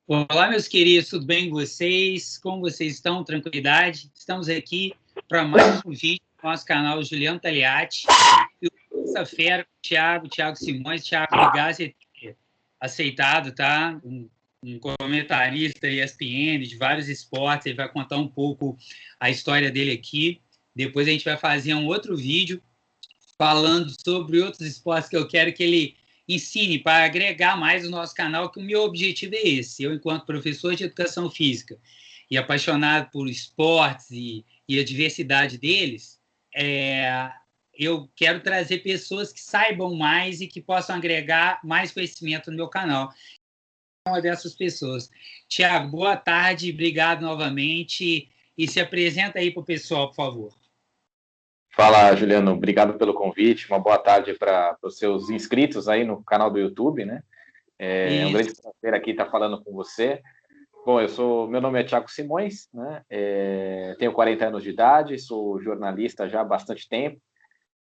Olá, meus queridos, tudo bem com vocês? Como vocês estão? Tranquilidade? Estamos aqui para mais um vídeo do nosso canal Juliano Taliati. E essa fera, Thiago Simões. Thiago, obrigado por ter aceitado, tá? Um comentarista ESPN de vários esportes. Ele vai contar um pouco a história dele aqui. Depois a gente vai fazer um outro vídeo falando sobre outros esportes que eu quero que ele ensine para agregar mais no nosso canal, que o meu objetivo é esse. Eu, enquanto professor de educação física e apaixonado por esportes e a diversidade deles, eu quero trazer pessoas que saibam mais e que possam agregar mais conhecimento no meu canal. Uma dessas pessoas. Thiago, boa tarde, obrigado novamente. E se apresenta aí para o pessoal, por favor. Fala, Juliano, obrigado pelo convite. Uma boa tarde para os seus inscritos aí no canal do YouTube, né? É um grande prazer aqui estar falando com você. Bom, meu nome é Thiago Simões, né? Tenho 40 anos de idade, sou jornalista já há bastante tempo.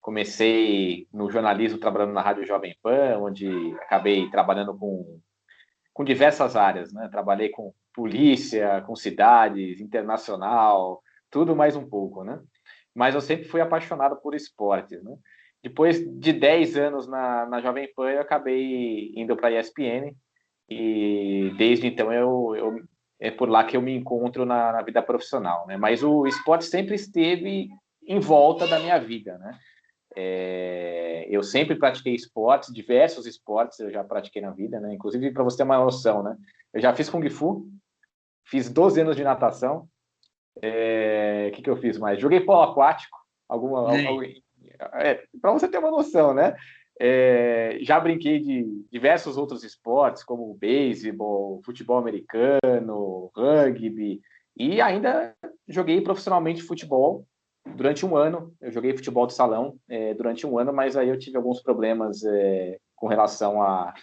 Comecei no jornalismo trabalhando na Rádio Jovem Pan, onde acabei trabalhando com diversas áreas, né? Trabalhei com polícia, com cidades, internacional, tudo mais um pouco, né? Mas eu sempre fui apaixonado por esportes, né? Depois de 10 anos na Jovem Pan, eu acabei indo para a ESPN e desde então é por lá que eu me encontro na vida profissional, né? Mas o esporte sempre esteve em volta da minha vida, né? Eu sempre pratiquei esportes, diversos esportes eu já pratiquei na vida, né? Inclusive, para você ter uma noção, né? Eu já fiz Kung Fu, fiz 12 anos de natação. Que eu fiz mais? Joguei polo aquático, para você ter uma noção, né? Já brinquei de diversos outros esportes, como beisebol, futebol americano, rugby, e ainda joguei profissionalmente futebol durante um ano. Eu joguei futebol de salão durante um ano, mas aí eu tive alguns problemas com relação a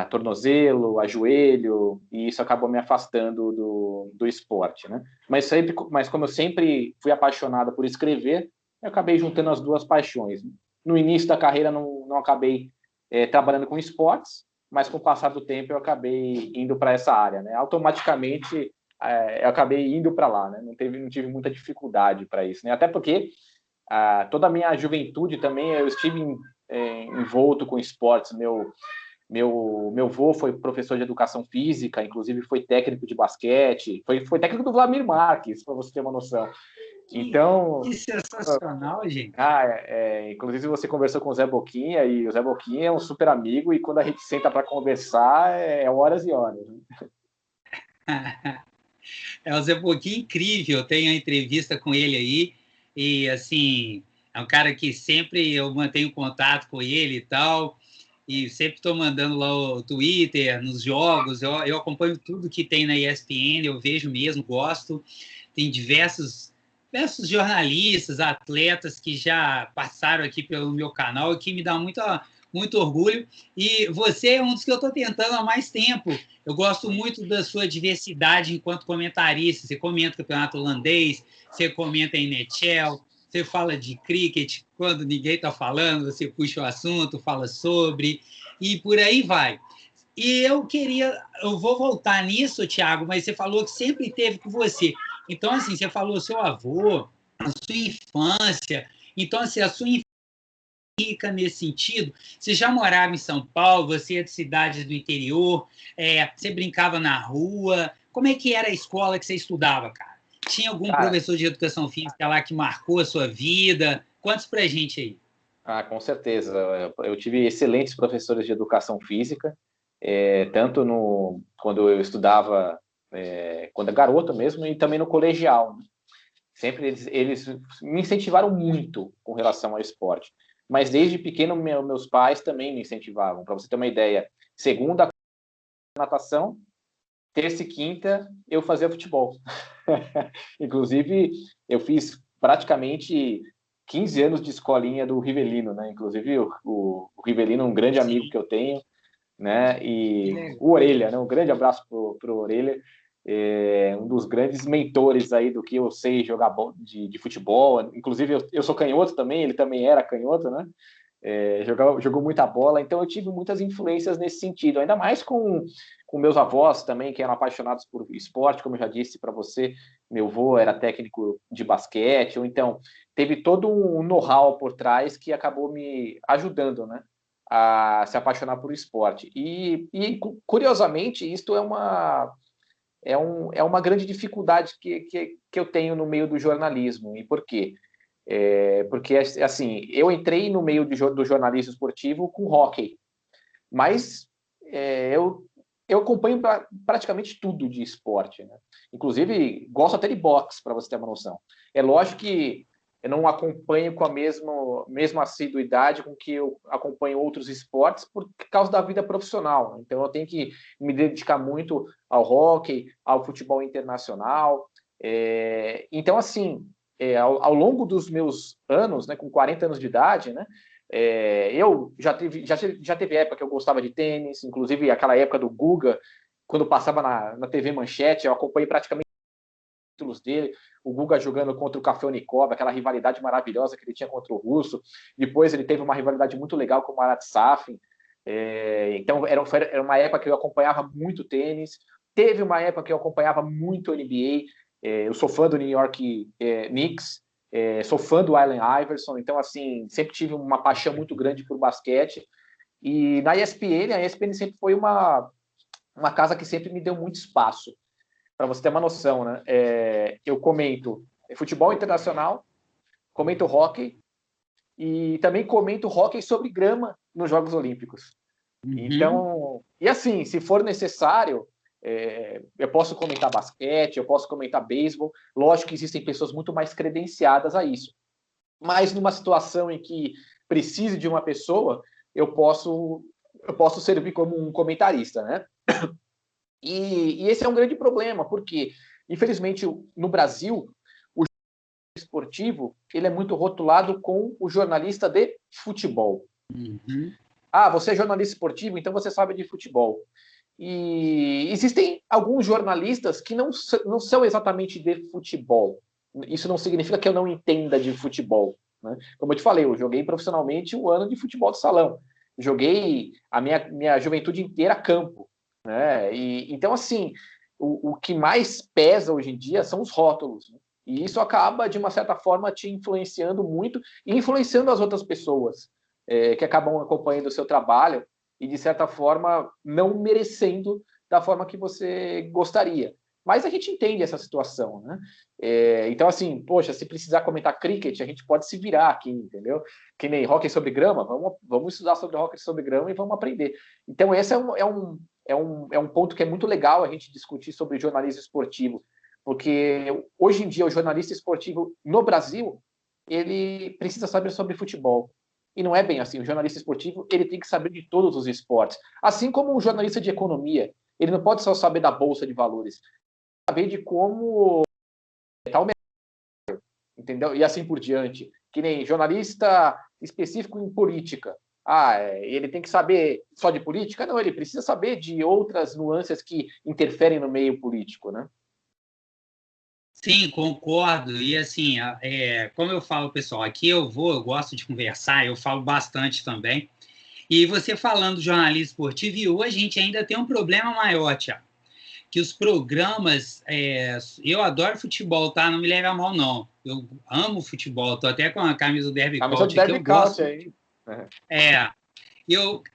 tornozelo, a joelho, e isso acabou me afastando do esporte, né? Mas como eu sempre fui apaixonado por escrever, eu acabei juntando as duas paixões. No início da carreira não acabei trabalhando com esportes, mas com o passar do tempo eu acabei indo para essa área, né? Automaticamente eu acabei indo para lá, né? Não tive muita dificuldade para isso, né? Até porque toda a minha juventude também eu estive envolto com esportes. Meu avô foi professor de educação física, inclusive foi técnico de basquete, foi técnico do Vladimir Marques, para você ter uma noção. Então, que sensacional, gente. Inclusive você conversou com o Zé Boquinha, e o Zé Boquinha é um super amigo, e quando a gente senta para conversar, é horas e horas. O Zé Boquinha incrível, eu tenho a entrevista com ele aí, e assim, é um cara que sempre eu mantenho contato com ele e tal, e sempre estou mandando lá o Twitter, nos jogos, eu acompanho tudo que tem na ESPN, eu vejo mesmo, gosto. Tem diversos jornalistas, atletas que já passaram aqui pelo meu canal e que me dá muito orgulho. E você é um dos que eu estou tentando há mais tempo. Eu gosto muito da sua diversidade enquanto comentarista. Você comenta campeonato holandês, você comenta NHL, você fala de cricket, quando ninguém está falando, você puxa o assunto, fala sobre, e por aí vai. E eu vou voltar nisso, Thiago, mas você falou que sempre teve com você. Então, assim, você falou seu avô, a sua infância. Então, assim, a sua infância rica nesse sentido. Você já morava em São Paulo, você é de cidades do interior, você brincava na rua. Como é que era a escola que você estudava, cara? Tinha algum professor de educação física lá que marcou a sua vida? Conta pra gente aí. Com certeza. Eu tive excelentes professores de educação física, tanto quando eu estudava, quando era garoto mesmo, e também no colegial, né? Sempre eles me incentivaram muito com relação ao esporte. Mas desde pequeno, meus pais também me incentivavam. Para você ter uma ideia, segunda, natação, terça e quinta, eu fazia futebol. Inclusive, eu fiz praticamente 15 anos de escolinha do Rivelino, né? Inclusive, o Rivelino é um grande amigo que eu tenho, né? E o Orelha, né? Um grande abraço pro Orelha, um dos grandes mentores aí do que eu sei jogar de futebol. Inclusive, eu sou canhoto também, ele também era canhoto, né? jogou muita bola, então eu tive muitas influências nesse sentido, ainda mais com meus avós também, que eram apaixonados por esporte, como eu já disse para você, meu avô era técnico de basquete, ou então teve todo um know-how por trás que acabou me ajudando, né, a se apaixonar por esporte. E curiosamente, isto é uma grande dificuldade que eu tenho no meio do jornalismo. E por quê? Porque, assim, eu entrei no meio do jornalismo esportivo com hóquei, mas eu acompanho praticamente tudo de esporte, né? Inclusive, gosto até de boxe, para você ter uma noção. É lógico que eu não acompanho com a mesma assiduidade com que eu acompanho outros esportes por causa da vida profissional. Então, eu tenho que me dedicar muito ao hóquei, ao futebol internacional. Então, assim, ao longo dos meus anos, né, com 40 anos de idade, né, eu já teve época que eu gostava de tênis, inclusive aquela época do Guga, quando passava na TV Manchete, eu acompanhei praticamente os títulos dele, o Guga jogando contra o Kafelnikov, aquela rivalidade maravilhosa que ele tinha contra o russo. Depois ele teve uma rivalidade muito legal com o Marat Safin. Então era uma época que eu acompanhava muito tênis. Teve uma época que eu acompanhava muito NBA. Eu sou fã do New York Knicks. Sou fã do Allen Iverson, então, assim, sempre tive uma paixão muito grande por basquete. E na ESPN, a ESPN sempre foi uma casa que sempre me deu muito espaço. Para você ter uma noção, né? Eu comento futebol internacional, comento hóquei e também comento hóquei sobre grama nos Jogos Olímpicos. Uhum. Então, e assim, se for necessário, eu posso comentar basquete, eu posso comentar beisebol. Lógico que existem pessoas muito mais credenciadas a isso. Mas numa situação em que precise de uma pessoa, eu posso servir como um comentarista, né? E esse é um grande problema, porque, infelizmente, no Brasil, o jornalismo esportivo ele é muito rotulado com o jornalista de futebol. Uhum. Ah, você é jornalista esportivo, então você sabe de futebol. E existem alguns jornalistas que não são exatamente de futebol. Isso não significa que eu não entenda de futebol, né? Como eu te falei, eu joguei profissionalmente um ano de futebol de salão. Joguei a minha juventude inteira a campo, né? Então, assim, o que mais pesa hoje em dia são os rótulos, né? E isso acaba, de uma certa forma, te influenciando muito e influenciando as outras pessoas que acabam acompanhando o seu trabalho e, de certa forma, não merecendo da forma que você gostaria. Mas a gente entende essa situação, né? Então, assim, poxa, se precisar comentar cricket, a gente pode se virar aqui, entendeu? Que nem hóquei sobre grama, vamos estudar sobre hóquei sobre grama e vamos aprender. Então, esse é um ponto que é muito legal a gente discutir sobre jornalismo esportivo, porque hoje em dia o jornalista esportivo no Brasil, ele precisa saber sobre futebol. E não é bem assim. O jornalista esportivo ele tem que saber de todos os esportes. Assim como um jornalista de economia, ele não pode só saber da bolsa de valores, saber de como está o mercado, entendeu? E assim por diante. Que nem jornalista específico em política. Ele tem que saber só de política? Não, ele precisa saber de outras nuances que interferem no meio político, né? Sim, concordo. E assim, como eu falo, pessoal, aqui eu gosto de conversar, eu falo bastante também. E você falando do jornalismo esportivo, e hoje a gente ainda tem um problema maior, Thiago, que os programas... eu adoro futebol, tá? Não me leve a mal, não. Eu amo futebol, tô até com a camisa do Derby Coach aqui. Eu gosto. Aí.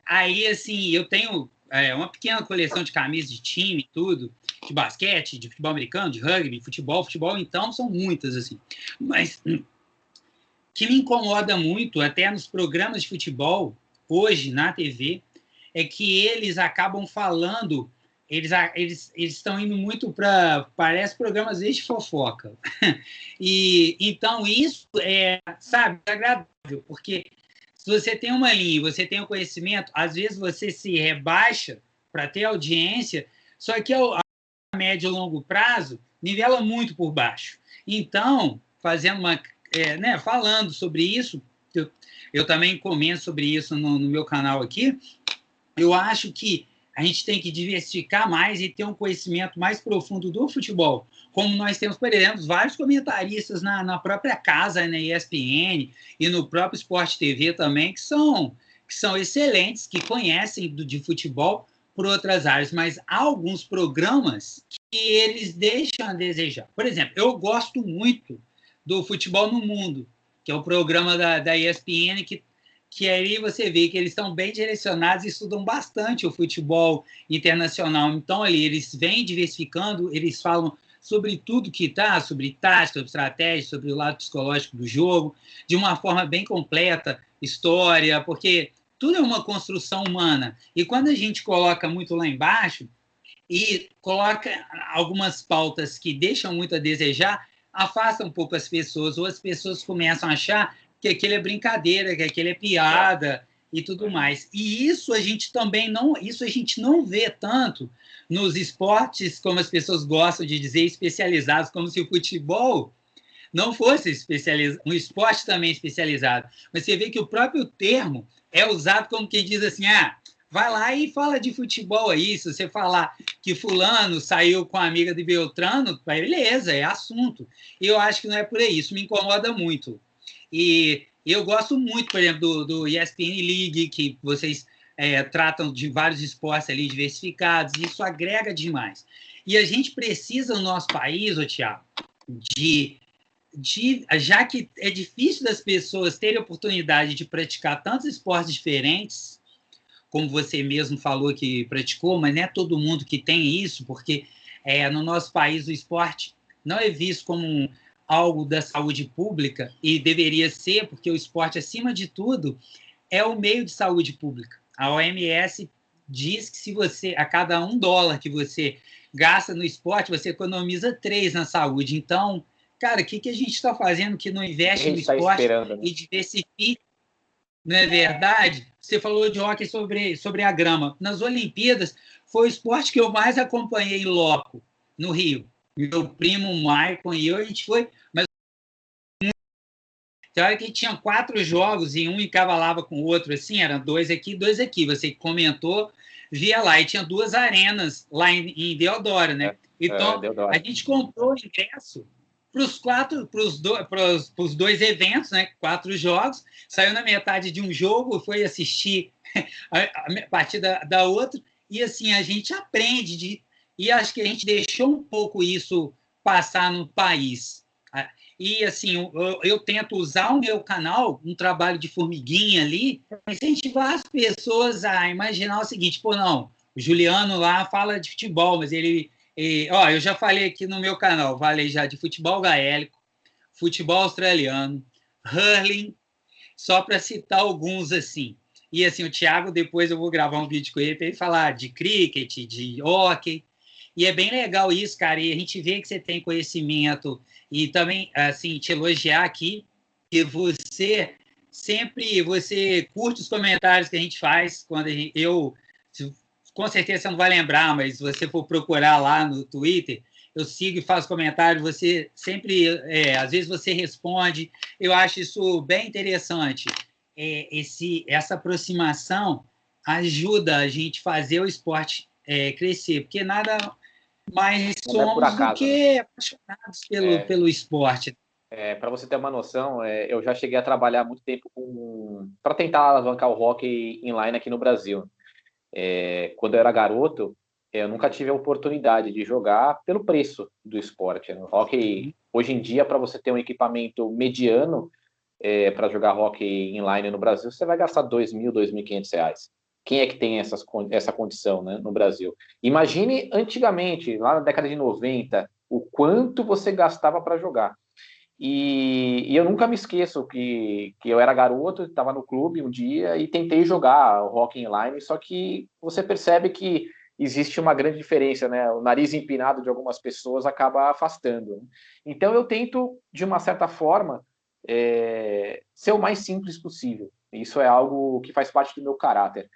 Aí, assim, eu tenho uma pequena coleção de camisas de time, tudo, de basquete, de futebol americano, de rugby, futebol, então, são muitas, assim. Mas o que me incomoda muito, até nos programas de futebol, hoje, na TV, é que eles acabam falando, eles estão indo muito para, parece, programas de fofoca. E, então, isso é, sabe, agradável, porque se você tem uma linha, você tem um conhecimento, às vezes você se rebaixa para ter audiência, só que a médio e longo prazo nivela muito por baixo. Então, fazendo falando sobre isso, eu também comento sobre isso no meu canal aqui, eu acho que a gente tem que diversificar mais e ter um conhecimento mais profundo do futebol, como nós temos, por exemplo, vários comentaristas na própria casa, na ESPN e no próprio Sport TV também, que são excelentes, que conhecem de futebol por outras áreas, mas há alguns programas que eles deixam a desejar. Por exemplo, eu gosto muito do Futebol no Mundo, que é o programa da ESPN, que aí você vê que eles estão bem direcionados e estudam bastante o futebol internacional. Então, ali, eles vêm diversificando, eles falam sobre tudo que está, sobre tática, sobre estratégia, sobre o lado psicológico do jogo, de uma forma bem completa, história, porque tudo é uma construção humana. E quando a gente coloca muito lá embaixo e coloca algumas pautas que deixam muito a desejar, afasta um pouco as pessoas, ou as pessoas começam a achar que aquilo é brincadeira, que aquilo é piada e tudo mais. E isso a gente também isso a gente não vê tanto nos esportes, como as pessoas gostam de dizer, especializados, como se o futebol não fosse um esporte também especializado. Mas você vê que o próprio termo é usado como quem diz assim, vai lá e fala de futebol aí, se você falar que fulano saiu com a amiga de Beltrano, beleza, é assunto. E eu acho que não é por aí, isso me incomoda muito. E eu gosto muito, por exemplo, do ESPN League, que vocês tratam de vários esportes ali diversificados, e isso agrega demais. E a gente precisa, no nosso país, Thiago, já que é difícil das pessoas terem oportunidade de praticar tantos esportes diferentes, como você mesmo falou que praticou, mas não é todo mundo que tem isso, porque no nosso país o esporte não é visto como algo da saúde pública, e deveria ser, porque o esporte, acima de tudo, é o meio de saúde pública. A OMS diz que se você, a cada $1 que você gasta no esporte, você economiza 3 na saúde. Então, cara, o que a gente está fazendo que não investe no esporte e diversifica? Não é verdade? Você falou de hóquei sobre a grama. Nas Olimpíadas, foi o esporte que eu mais acompanhei em loco, no Rio. Meu primo Maicon e eu, a gente foi... Mas tem hora que tinha 4 jogos e um encavalava com o outro, assim, eram 2 aqui, 2 aqui. Você comentou, via lá. E tinha 2 arenas lá em Deodoro, né? Então, a gente comprou o ingresso para os 2 eventos, né? 4 jogos, saiu na metade de um jogo, foi assistir a partida da outra, e assim, a gente aprende, e acho que a gente deixou um pouco isso passar no país. E assim, eu tento usar o meu canal, um trabalho de formiguinha ali, para incentivar as pessoas a imaginar o seguinte, não, o Juliano lá fala de futebol, mas eu já falei aqui no meu canal, falei já de futebol gaélico, futebol australiano, hurling, só para citar alguns assim. E assim, o Thiago, depois eu vou gravar um vídeo com ele para ele falar de cricket, de hóquei. E é bem legal isso, cara. E a gente vê que você tem conhecimento e também, assim, te elogiar aqui. E você curte os comentários que a gente faz quando com certeza você não vai lembrar, mas se você for procurar lá no Twitter, eu sigo e faço comentários, você sempre, às vezes você responde, eu acho isso bem interessante. Essa aproximação ajuda a gente fazer o esporte crescer, porque nada mais somos do que apaixonados pelo esporte. Para você ter uma noção, eu já cheguei a trabalhar muito tempo para tentar alavancar o hóquei inline aqui no Brasil. Quando eu era garoto, eu nunca tive a oportunidade de jogar pelo preço do esporte. O hóquei, hoje em dia, para você ter um equipamento mediano para jogar hóquei inline no Brasil, você vai gastar R$2.000, R$2.500. Quem é que tem essa condição, né, no Brasil? Imagine antigamente, lá na década de 90, o quanto você gastava para jogar. E eu nunca me esqueço que eu era garoto, estava no clube um dia e tentei jogar o hóquei inline, só que você percebe que existe uma grande diferença, né? O nariz empinado de algumas pessoas acaba afastando, né? Então eu tento, de uma certa forma, ser o mais simples possível. Isso é algo que faz parte do meu caráter.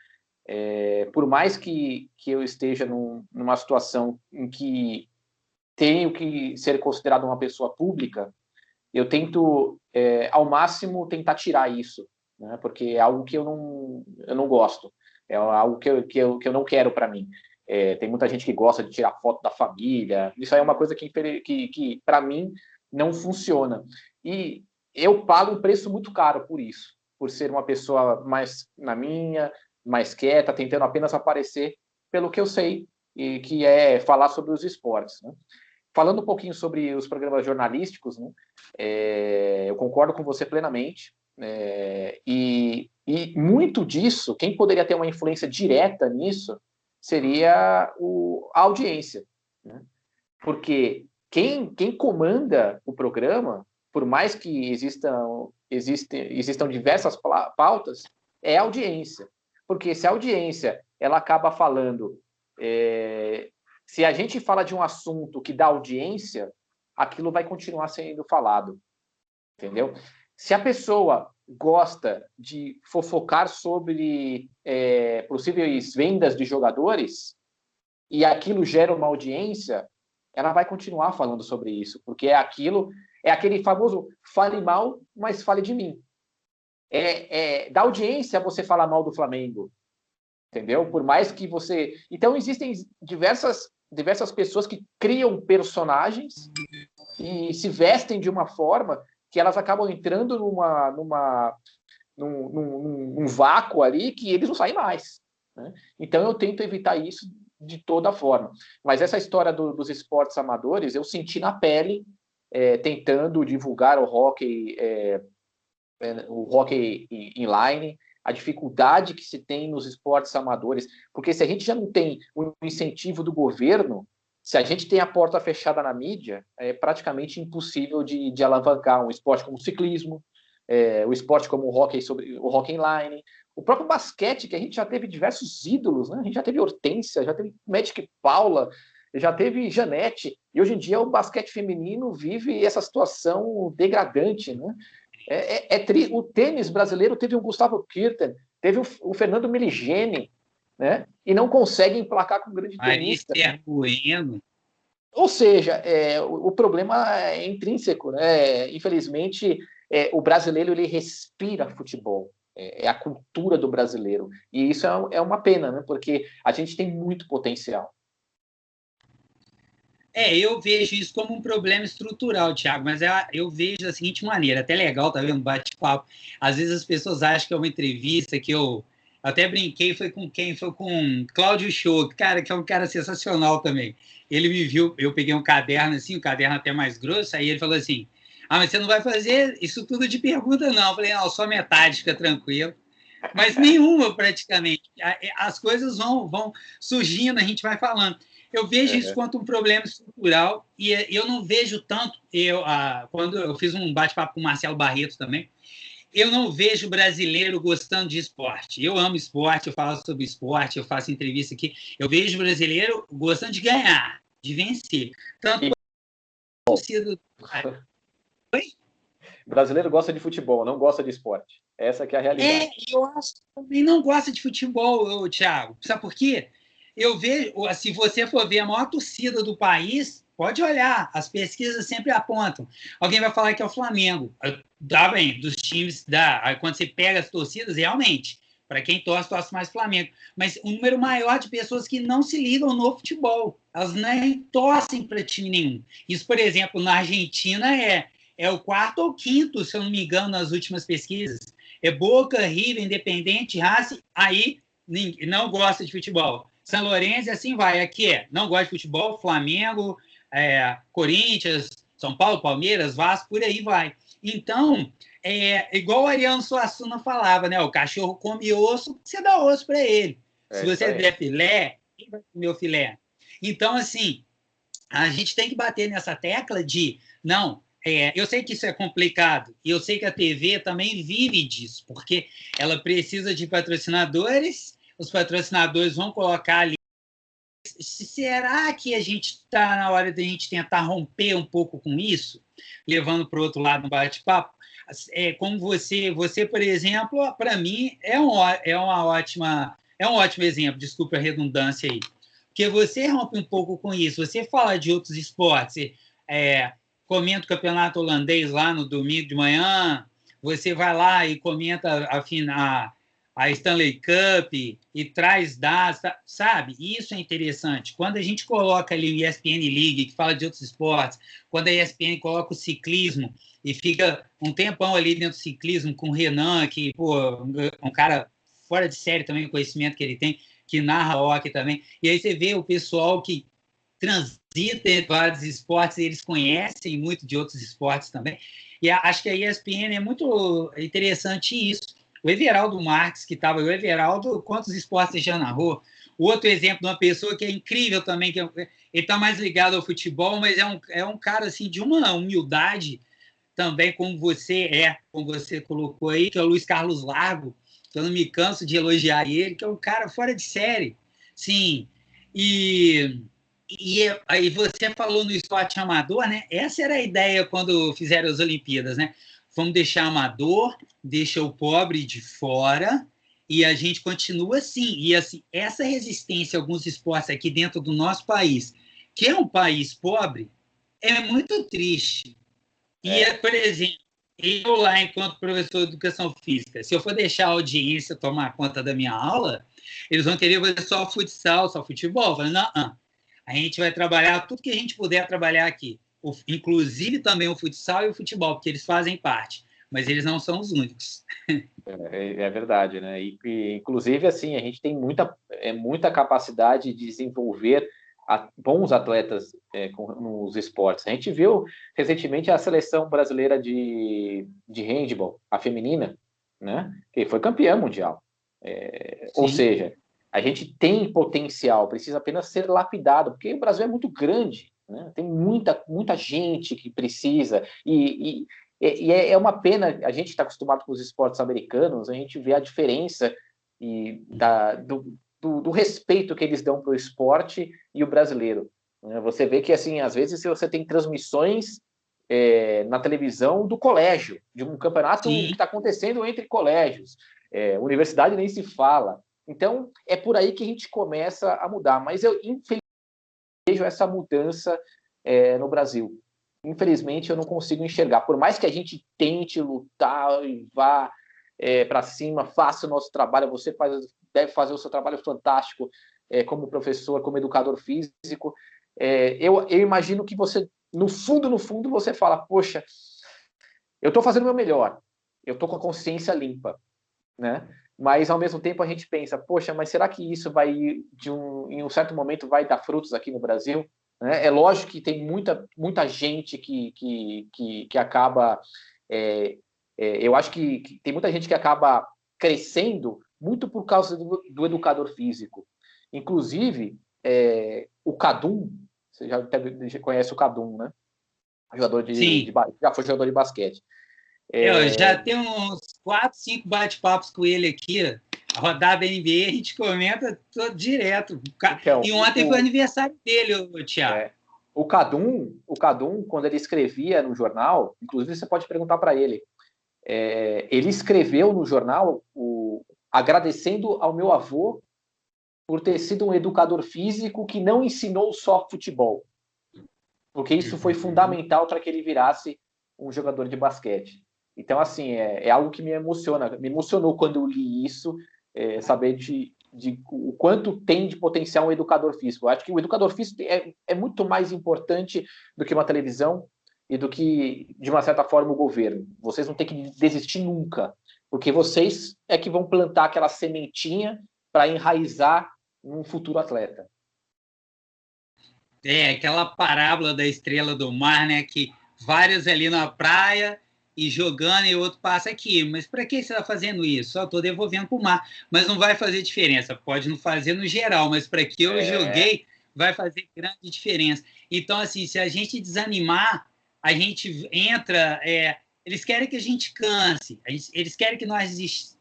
Por mais que eu esteja numa situação em que tenho que ser considerado uma pessoa pública, eu tento, ao máximo, tentar tirar isso, né? Porque é algo que eu não gosto. É algo que eu não quero para mim. Tem muita gente que gosta de tirar foto da família. Isso aí é uma coisa que para mim, não funciona. E eu pago um preço muito caro por isso, por ser uma pessoa mais na minha, mais quieta, tentando apenas aparecer pelo que eu sei, e que é falar sobre os esportes, né? Falando um pouquinho sobre os programas jornalísticos, né? Eu concordo com você plenamente. E muito disso, quem poderia ter uma influência direta nisso seria a audiência, né? Porque quem comanda o programa, por mais que existam diversas pautas, é a audiência. Porque se a audiência ela acaba falando, se a gente fala de um assunto que dá audiência, aquilo vai continuar sendo falado, entendeu? Se a pessoa gosta de fofocar sobre possíveis vendas de jogadores e aquilo gera uma audiência, ela vai continuar falando sobre isso, porque é aquele famoso fale mal, mas fale de mim. Da audiência você falar mal do Flamengo, entendeu? Por mais que você... Então, existem diversas pessoas que criam personagens e se vestem de uma forma que elas acabam entrando num vácuo ali que eles não saem mais, né? Então, eu tento evitar isso de toda forma. Mas essa história dos esportes amadores, eu senti na pele, tentando divulgar o hockey inline, a dificuldade que se tem nos esportes amadores, porque se a gente já não tem o incentivo do governo, se a gente tem a porta fechada na mídia, é praticamente impossível de alavancar um esporte como o ciclismo, o esporte como o hockey inline, o próprio basquete, que a gente já teve diversos ídolos, né? A gente já teve Hortência, já teve Magic Paula, já teve Janete, e hoje em dia o basquete feminino vive essa situação degradante, né? O tênis brasileiro teve o Gustavo Kirten, teve o Fernando Meligeni, né? E não consegue emplacar com um grande tenista. Bueno. Ou seja, o problema é intrínseco, né? Infelizmente, o brasileiro ele respira futebol. É a cultura do brasileiro. E isso é uma pena, né? Porque a gente tem muito potencial. Eu vejo isso como um problema estrutural, Thiago, mas eu vejo da seguinte maneira, até legal, tá vendo? Bate-papo. Às vezes as pessoas acham que é uma entrevista que eu até brinquei, foi com quem? Foi com Cláudio Show, cara, que é um cara sensacional também. Ele me viu, eu peguei um caderno assim, um caderno até mais grosso, aí ele falou assim, mas você não vai fazer isso tudo de pergunta, não. Eu falei, não, só metade, fica tranquilo. Mas nenhuma, praticamente. As coisas vão surgindo, a gente vai falando. Eu vejo isso quanto um problema estrutural e eu não vejo tanto. Quando eu fiz um bate-papo com o Marcelo Barreto também, eu não vejo brasileiro gostando de esporte. Eu amo esporte, eu falo sobre esporte, eu faço entrevista aqui. Eu vejo brasileiro gostando de ganhar, de vencer. Tanto a torcida. Brasileiro gosta de futebol, não gosta de esporte. Essa que é a realidade. Eu acho que também não gosta de futebol, Thiago. Sabe por quê? Eu vejo, se você for ver a maior torcida do país, pode olhar, as pesquisas sempre apontam. Alguém vai falar que é o Flamengo. Dá bem, dos times, quando você pega as torcidas, realmente, para quem torce mais Flamengo. Mas o número maior de pessoas que não se ligam no futebol, elas nem torcem para time nenhum. Isso, por exemplo, na Argentina é o quarto ou quinto, se eu não me engano, nas últimas pesquisas. É Boca, River, Independente, Racing, aí não gosta de futebol. São Lourenço, assim vai. Aqui não gosta de futebol, Flamengo, Corinthians, São Paulo, Palmeiras, Vasco, por aí vai. Então, igual o Ariano Suassuna falava, né? O cachorro come osso, você dá osso para ele. Se você der filé, quem vai comer o filé? Então, assim, a gente tem que bater nessa tecla de, não, eu sei que isso é complicado, e eu sei que a TV também vive disso, porque ela precisa de patrocinadores, os patrocinadores vão colocar ali. Será que a gente está na hora de a gente tentar romper um pouco com isso, levando para o outro lado no bate-papo? Como você, por exemplo, para mim, é um ótimo exemplo, desculpa a redundância aí, porque você rompe um pouco com isso, você fala de outros esportes, comenta o campeonato holandês lá no domingo de manhã, você vai lá e comenta a Stanley Cup e traz dados, sabe? Isso é interessante. Quando a gente coloca ali o ESPN League, que fala de outros esportes, quando a ESPN coloca o ciclismo e fica um tempão ali dentro do ciclismo com o Renan, que, pô, um cara fora de série também, o conhecimento que ele tem, que narra hockey também, e aí você vê o pessoal que transita entre vários esportes, eles conhecem muito de outros esportes também, e acho que a ESPN é muito interessante isso. O Everaldo Marques, que estava... O Everaldo, quantos esportes você já narrou? O outro exemplo de uma pessoa que é incrível também, que ele está mais ligado ao futebol, mas é um cara assim, de uma humildade também, como você colocou aí, que é o Luiz Carlos Largo, que eu não me canso de elogiar ele, que é um cara fora de série. Sim, e aí você falou no esporte amador, né? Essa era a ideia quando fizeram as Olimpíadas, né? Vamos deixar amador, deixa o pobre de fora e a gente continua assim. E assim, essa resistência a alguns esportes aqui dentro do nosso país, que é um país pobre, é muito triste. E, por exemplo, eu lá, enquanto professor de educação física, se eu for deixar a audiência tomar conta da minha aula, eles vão querer fazer só futsal, só futebol. Eu falei, não, a gente vai trabalhar tudo que a gente puder trabalhar aqui, inclusive também o futsal e o futebol, porque eles fazem parte, mas eles não são os únicos. É verdade, né? Inclusive, assim, a gente tem muita capacidade de desenvolver bons atletas nos esportes. A gente viu recentemente a seleção brasileira de handball, a feminina, né? Que foi campeã mundial. Ou seja, a gente tem potencial, precisa apenas ser lapidado, porque o Brasil é muito grande, né? Tem muita gente que precisa, e é uma pena, a gente está acostumado com os esportes americanos, a gente vê a diferença do respeito que eles dão para o esporte e o brasileiro. Você vê que, assim, às vezes você tem transmissões na televisão do colégio, de um campeonato que está acontecendo entre colégios, universidade nem se fala. Então, é por aí que a gente começa a mudar. Mas eu, infelizmente, vejo essa mudança no Brasil. Infelizmente, eu não consigo enxergar. Por mais que a gente tente lutar e vá para cima, faça o nosso trabalho, você deve fazer o seu trabalho fantástico como professor, como educador físico. Eu imagino que você, no fundo, você fala, poxa, eu estou fazendo o meu melhor, eu estou com a consciência limpa, né? Mas, ao mesmo tempo, a gente pensa, poxa, mas será que isso em um certo momento, vai dar frutos aqui no Brasil? É lógico que tem muita gente que acaba... eu acho que tem muita gente que acaba crescendo muito por causa do educador físico. Inclusive, o Kadum, você já conhece o Kadum, né? Já foi jogador de basquete. Eu já tenho uns 4, 5 bate-papos com ele aqui. A rodada NBA a gente comenta direto. Então, e ontem foi aniversário dele, Thiago. O Kadum, quando ele escrevia no jornal, inclusive você pode perguntar para ele, ele escreveu no jornal agradecendo ao meu avô por ter sido um educador físico que não ensinou só futebol, porque isso foi fundamental para que ele virasse um jogador de basquete. Então, assim, é algo que me emocionou quando eu li isso, saber de o quanto tem de potencial um educador físico. Eu acho que o educador físico é muito mais importante do que uma televisão e do que, de uma certa forma, o governo. Vocês não têm que desistir nunca, porque vocês é que vão plantar aquela sementinha para enraizar num futuro atleta. Aquela parábola da estrela do mar, né? Que vários ali na praia e jogando e o outro passa aqui. Mas para que você está fazendo isso? Só estou devolvendo para o mar. Mas não vai fazer diferença. Pode não fazer no geral, mas para que eu joguei, vai fazer grande diferença. Então, assim, se a gente desanimar, a gente entra... eles querem que a gente canse. Eles querem que nós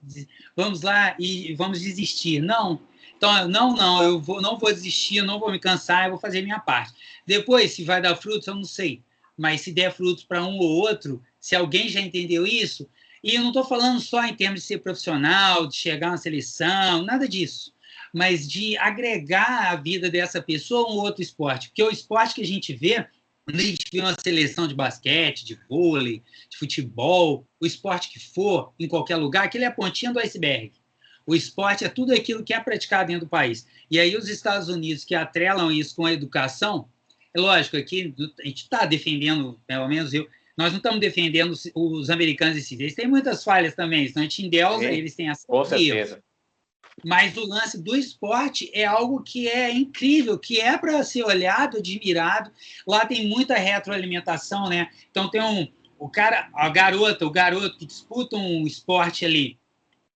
vamos lá e vamos desistir. Não. Então, não, eu não vou desistir, eu não vou me cansar, eu vou fazer minha parte. Depois, se vai dar frutos, eu não sei. Mas se der frutos para um ou outro, se alguém já entendeu isso, e eu não estou falando só em termos de ser profissional, de chegar na seleção, nada disso, mas de agregar a vida dessa pessoa a um outro esporte. Porque o esporte que a gente vê, quando a gente vê uma seleção de basquete, de vôlei, de futebol, o esporte que for, em qualquer lugar, aquele é a pontinha do iceberg. O esporte é tudo aquilo que é praticado dentro do país. E aí os Estados Unidos, que atrelam isso com a educação, é lógico, aqui a gente está defendendo, pelo menos eu, nós não estamos defendendo os americanos em si. Eles têm muitas falhas também, senão a gente endeusa, eles têm essa com certeza. Mas o lance do esporte é algo que é incrível, que é para ser olhado, admirado. Lá tem muita retroalimentação, né? Então tem o cara, o garoto que disputa um esporte ali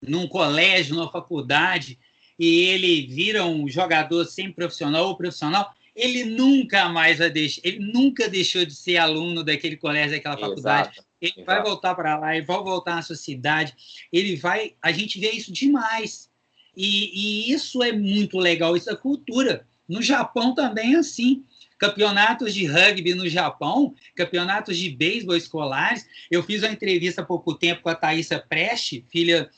num colégio, numa faculdade, e ele vira um jogador semi-profissional ou profissional, ele nunca mais vai deixar, ele nunca deixou de ser aluno daquele colégio, daquela faculdade. Exato, Ele vai voltar para lá, ele vai voltar na sua cidade, ele vai. A gente vê isso demais. E isso é muito legal, isso é cultura. No Japão também é assim. Campeonatos de rugby no Japão, campeonatos de beisebol escolares. Eu fiz uma entrevista há pouco tempo com a Thaísa Preste, filha,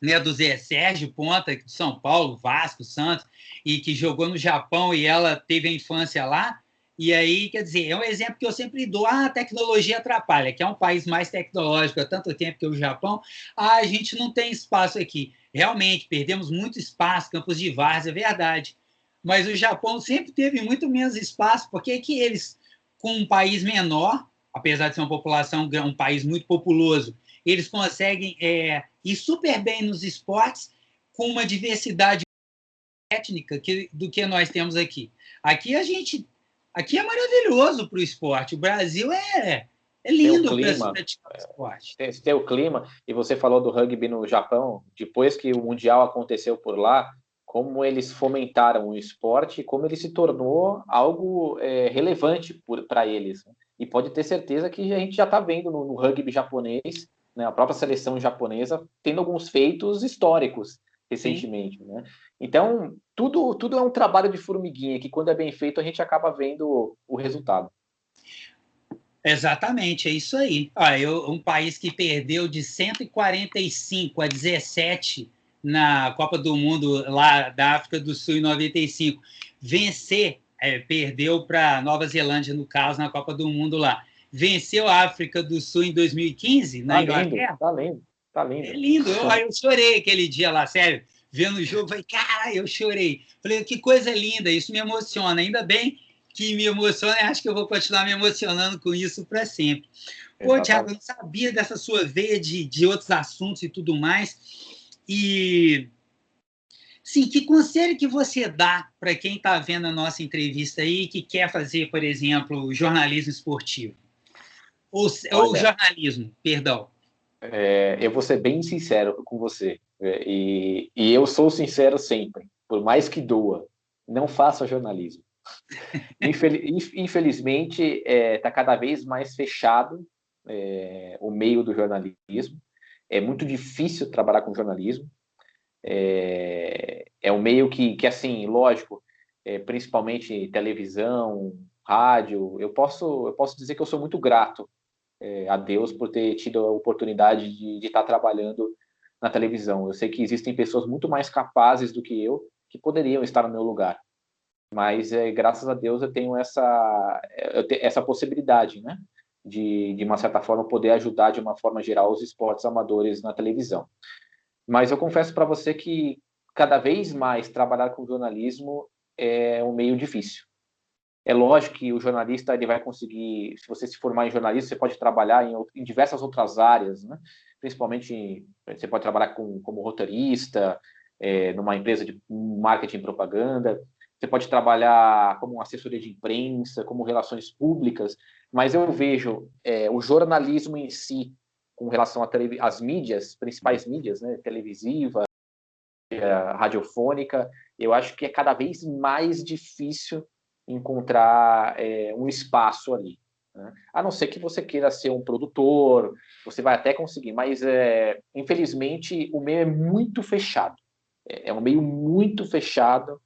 né, do Zé Sérgio Ponta, de São Paulo, Vasco, Santos, e que jogou no Japão e ela teve a infância lá. E aí, quer dizer, é um exemplo que eu sempre dou. A tecnologia atrapalha, que é um país mais tecnológico há tanto tempo que o Japão. A gente não tem espaço aqui. Realmente, perdemos muito espaço, campos de várzea, é verdade. Mas o Japão sempre teve muito menos espaço, porque é que eles, com um país menor, apesar de ser uma população, um país muito populoso, eles conseguem ir super bem nos esportes com uma diversidade étnica do que nós temos aqui. Aqui é maravilhoso para o esporte. O Brasil é lindo para se praticar esporte. Tem o clima, e você falou do rugby no Japão, depois que o Mundial aconteceu por lá, como eles fomentaram o esporte, como ele se tornou algo relevante para eles. E pode ter certeza que a gente já está vendo no rugby japonês, né, a própria seleção japonesa, tendo alguns feitos históricos recentemente. Né? Então, tudo é um trabalho de formiguinha, que quando é bem feito, a gente acaba vendo o resultado. Exatamente, é isso aí. Um país que perdeu de 145 a 17 na Copa do Mundo lá da África do Sul em 95, perdeu para Nova Zelândia, no caso, na Copa do Mundo lá. Venceu a África do Sul em 2015, na Inglaterra. Tá lindo. É lindo. Eu chorei aquele dia lá, sério. Vendo o jogo, falei, cara, eu chorei. Falei, que coisa linda, isso me emociona. Ainda bem que me emociona e acho que eu vou continuar me emocionando com isso para sempre. Pô, Thiago, eu não sabia dessa sua veia de outros assuntos e tudo mais. E, sim, que conselho que você dá para quem está vendo a nossa entrevista aí que quer fazer, por exemplo, jornalismo esportivo? Ou jornalismo, perdão. Eu vou ser bem sincero com você. E eu sou sincero sempre, por mais que doa. Não faça jornalismo. Infelizmente, está cada vez mais fechado o meio do jornalismo. É muito difícil trabalhar com jornalismo. É um meio que assim, lógico, principalmente televisão, rádio, eu posso dizer que eu sou muito grato a Deus por ter tido a oportunidade de estar trabalhando na televisão. Eu sei que existem pessoas muito mais capazes do que eu que poderiam estar no meu lugar. Mas, graças a Deus, eu tenho essa possibilidade, né? De uma certa forma, poder ajudar de uma forma geral os esportes amadores na televisão. Mas eu confesso para você que cada vez mais trabalhar com jornalismo é um meio difícil. É lógico que o jornalista ele vai conseguir, se você se formar em jornalismo, você pode trabalhar em diversas outras áreas, né? Principalmente, você pode trabalhar como roteirista, numa empresa de marketing e propaganda, você pode trabalhar como assessoria de imprensa, como relações públicas, mas eu vejo o jornalismo em si, com relação às mídias, principais mídias, né? Televisiva, radiofônica, eu acho que é cada vez mais difícil encontrar um espaço ali. Né? A não ser que você queira ser um produtor, você vai até conseguir, mas infelizmente o meio é muito fechado. É um meio muito fechado.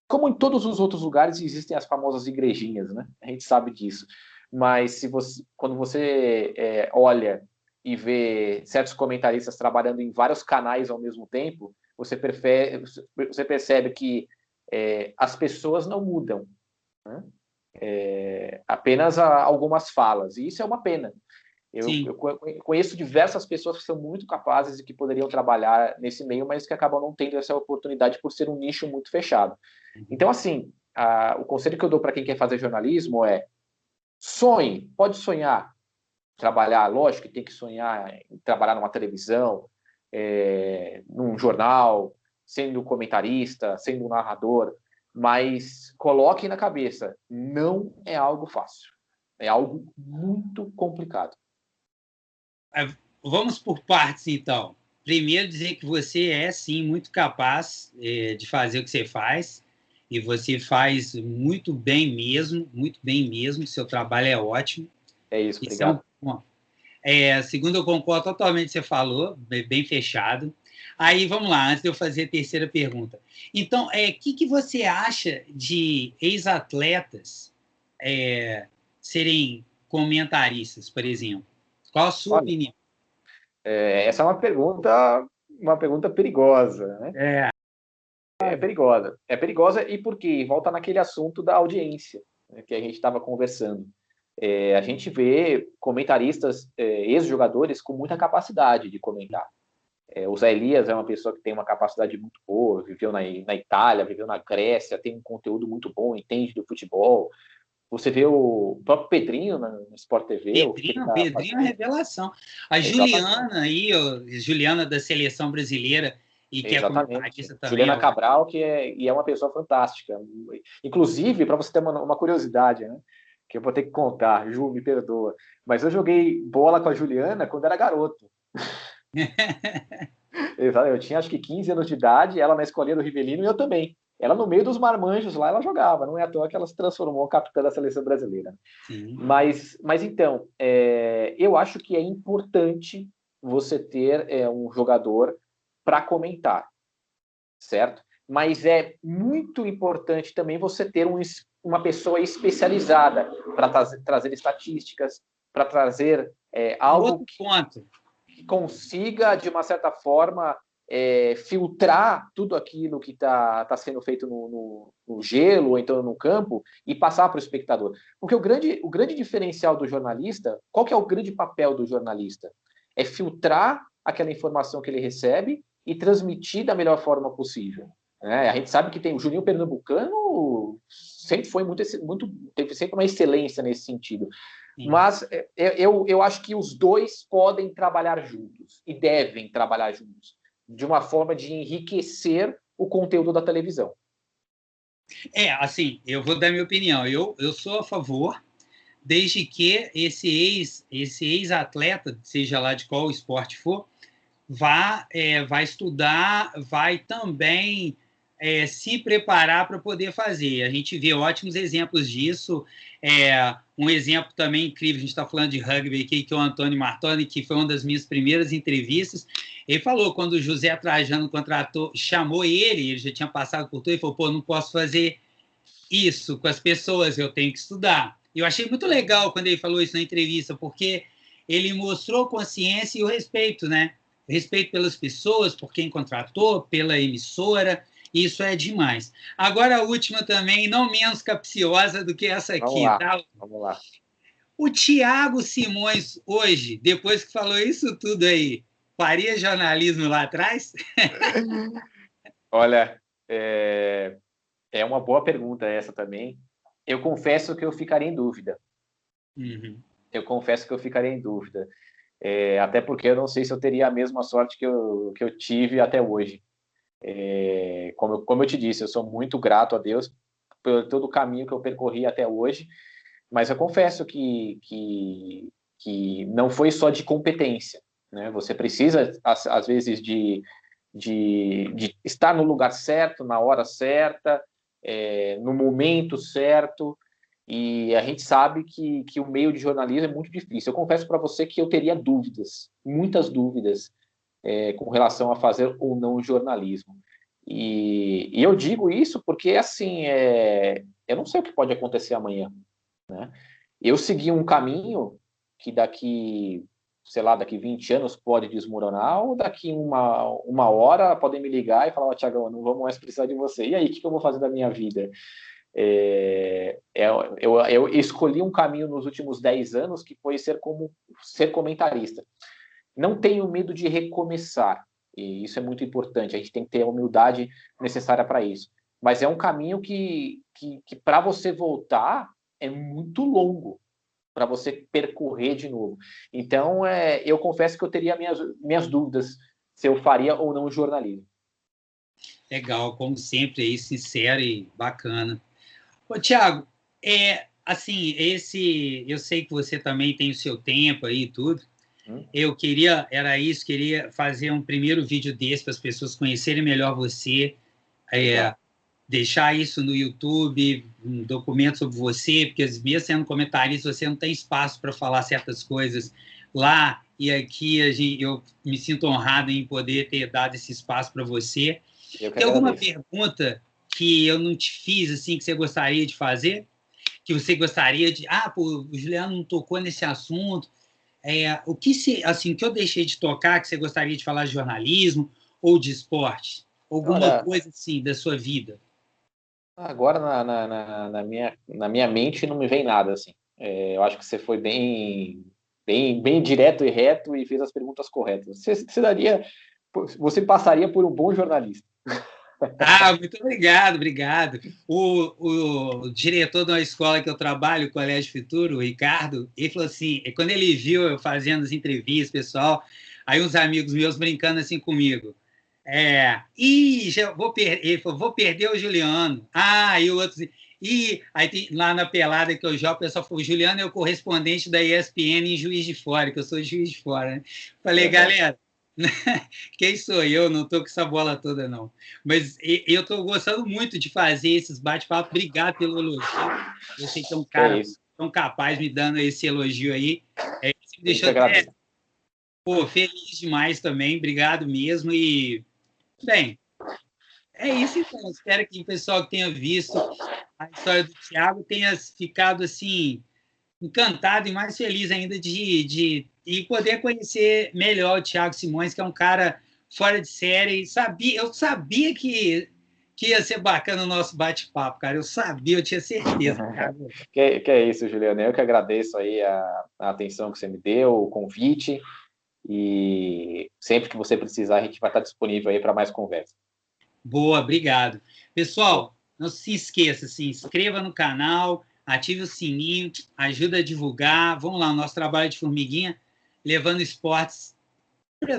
Como em todos os outros lugares existem as famosas igrejinhas, né? A gente sabe disso. Mas quando você olha e vê certos comentaristas trabalhando em vários canais ao mesmo tempo, você percebe que as pessoas não mudam, né? Apenas algumas falas, e isso é uma pena. Sim. Eu conheço diversas pessoas que são muito capazes e que poderiam trabalhar nesse meio, mas que acabam não tendo essa oportunidade por ser um nicho muito fechado. Então, assim, o conselho que eu dou para quem quer fazer jornalismo é sonhe, pode sonhar, trabalhar, lógico que tem que sonhar em trabalhar numa televisão, num jornal, sendo comentarista, sendo um narrador, mas coloque na cabeça, não é algo fácil, é algo muito complicado. Vamos por partes, então. Primeiro, dizer que você é, sim, muito capaz de fazer o que você faz, e você faz muito bem mesmo, seu trabalho é ótimo. É isso, Isso é um obrigado. ponto. Segundo, eu concordo totalmente com o que você falou, bem fechado. Aí, vamos lá, antes de eu fazer a terceira pergunta. Então, o que você acha de ex-atletas serem comentaristas, por exemplo? Qual a sua Olha, opinião? essa é uma pergunta perigosa, né? É, É perigosa. É perigosa e por quê? Volta naquele assunto da audiência, né, que a gente estava conversando. A gente vê comentaristas, ex-jogadores com muita capacidade de comentar. O Zé Elias é uma pessoa que tem uma capacidade muito boa, viveu na Itália, viveu na Grécia, tem um conteúdo muito bom, entende do futebol. Você vê o próprio Pedrinho no Sport TV, o que ele está Pedrinho é uma fazendo. revelação. A Exatamente. Juliana aí, Juliana da seleção brasileira, e que é Exatamente. comentarista também. Juliana Cabral, e é uma pessoa fantástica. Inclusive, para você ter uma curiosidade, né? Que eu vou ter que contar, Ju, me perdoa. Mas eu joguei bola com a Juliana quando era garoto. Eu tinha acho que 15 anos de idade, ela na escolinha do Rivelino e eu também. Ela no meio dos marmanjos lá, ela jogava. Não é à toa que ela se transformou capitã da seleção brasileira. Sim. Mas então, eu acho que é importante você ter um jogador para comentar, certo? Mas é muito importante também você ter uma pessoa especializada para trazer estatísticas, para trazer algo Outro ponto. que consiga, de uma certa forma, filtrar tudo aquilo que está sendo feito no gelo ou então no campo e passar para o espectador. Porque o grande diferencial do jornalista, qual que é o grande papel do jornalista? É filtrar aquela informação que ele recebe e transmitir da melhor forma possível. A gente sabe que tem o Juninho Pernambucano sempre foi teve sempre uma excelência nesse sentido. Sim. Mas eu acho que os dois podem trabalhar juntos e devem trabalhar juntos, de uma forma de enriquecer o conteúdo da televisão. Assim, eu vou dar minha opinião. Eu sou a favor, desde que esse ex-atleta, seja lá de qual esporte for, vai estudar, vai também se preparar para poder fazer. A gente vê ótimos exemplos disso. Um exemplo também incrível, a gente está falando de rugby aqui, que é o Antônio Martoni, que foi uma das minhas primeiras entrevistas. Ele falou, quando o José Trajano contratou, chamou ele já tinha passado por tudo, ele falou, pô, não posso fazer isso com as pessoas, eu tenho que estudar. Eu achei muito legal quando ele falou isso na entrevista, porque ele mostrou consciência e o respeito, né? O respeito pelas pessoas, por quem contratou, pela emissora, isso é demais. Agora a última também, não menos capciosa do que essa aqui, tá? Vamos lá. O Thiago Simões, hoje, depois que falou isso tudo aí, faria jornalismo lá atrás? Olha, é uma boa pergunta essa também. Eu confesso que eu ficaria em dúvida. Uhum. Eu confesso que eu ficaria em dúvida. Até porque eu não sei se eu teria a mesma sorte que eu tive até hoje. Como eu te disse, eu sou muito grato a Deus por todo o caminho que eu percorri até hoje, mas eu confesso que não foi só de competência, né? Você precisa, às vezes, de estar no lugar certo, na hora certa, no momento certo, e a gente sabe que o meio de jornalismo é muito difícil. Eu confesso para você que eu teria dúvidas, muitas dúvidas, com relação a fazer ou não jornalismo. E eu digo isso porque, assim, eu não sei o que pode acontecer amanhã, né? Eu segui um caminho que sei lá, daqui 20 anos pode desmoronar, ou daqui uma hora podem me ligar e falar, Tiagão, não vamos mais precisar de você. E aí, o que eu vou fazer da minha vida? Eu escolhi um caminho nos últimos 10 anos que foi ser comentarista. Não tenho medo de recomeçar, e isso é muito importante, a gente tem que ter a humildade necessária para isso. Mas é um caminho que para você voltar é muito longo, para você percorrer de novo. Então, eu confesso que eu teria minhas dúvidas se eu faria ou não jornalismo. Legal, como sempre, aí, sincero e bacana. Ô, Thiago, assim, eu sei que você também tem o seu tempo aí e tudo. Eu queria fazer um primeiro vídeo desse para as pessoas conhecerem melhor você, deixar isso no YouTube, um documento sobre você, porque mesmo sendo comentarista, você não tem espaço para falar certas coisas lá, e aqui eu me sinto honrado em poder ter dado esse espaço para você. Tem alguma pergunta que eu não te fiz, assim, que você gostaria de fazer? Que você gostaria de... o Juliano não tocou nesse assunto. O que eu deixei de tocar que você gostaria de falar de jornalismo ou de esporte? Alguma coisa assim da sua vida? Agora, na minha mente, não me vem nada, assim. Eu acho que você foi bem direto e reto e fez as perguntas corretas. Você passaria por um bom jornalista. Muito obrigado. O diretor de uma escola que eu trabalho, o Colégio Futuro, o Ricardo, ele falou assim, quando ele viu eu fazendo as entrevistas, pessoal, aí uns amigos meus brincando assim comigo, ele falou, vou perder o Juliano. E o outro assim, aí lá na pelada que eu jogo, o pessoal falou, o Juliano é o correspondente da ESPN em Juiz de Fora, que eu sou Juiz de Fora, né? Falei, galera, quem sou eu? Não estou com essa bola toda, não. Mas eu estou gostando muito de fazer esses bate-papos. Obrigado pelo elogio. Eu sei que é um cara tão capaz me dando esse elogio aí. Você me deixou até feliz demais também. Obrigado mesmo. E, bem, é isso então. Espero que o pessoal que tenha visto a história do Thiago tenha ficado assim encantado e mais feliz ainda de poder conhecer melhor o Thiago Simões, que é um cara fora de série. Eu sabia que ia ser bacana o nosso bate-papo, cara. Eu tinha certeza. Que é isso, Juliano. Eu que agradeço aí a atenção que você me deu, o convite. E sempre que você precisar, a gente vai estar disponível aí para mais conversa. Boa, obrigado. Pessoal, não se esqueça, se inscreva no canal, ative o sininho, ajuda a divulgar. Vamos lá, o nosso trabalho de formiguinha, levando esportes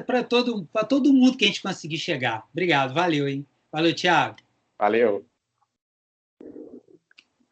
para todo mundo que a gente conseguir chegar. Obrigado, valeu, hein? Valeu, Thiago. Valeu.